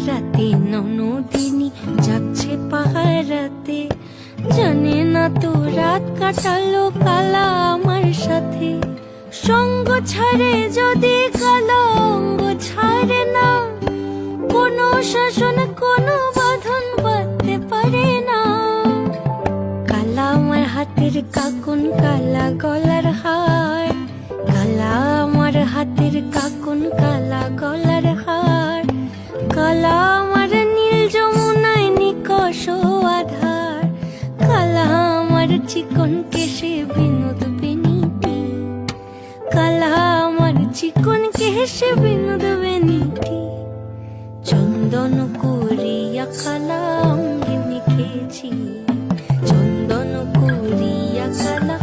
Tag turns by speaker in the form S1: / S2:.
S1: রাতে ননদিনী যাচ্ছে পাহারাতে, জানে না তো রাত কাটালো কালা আমার সাথে। সঙ্গ ছাড়ে যদি কালা অঙ্গ ছাড়ে না, কোনো শাসন কোনো বাঁধন বাঁধতে পারে না। কালা আমার হাতের কাকুন কালা গলার হার, কালা আমার হাতের কাকুন কালা গলার হার, কালা আমার নীল যমুনায় নিকষ আধার, কালা আমার চিকন কেশে বিনোদ বেনিটি, কালা আমার চিকন কেশে বিনোদ বেনিটি। চন্দন করিয়া কালা অঙ্গে মেখেছি, চন্দন করিয়া কালা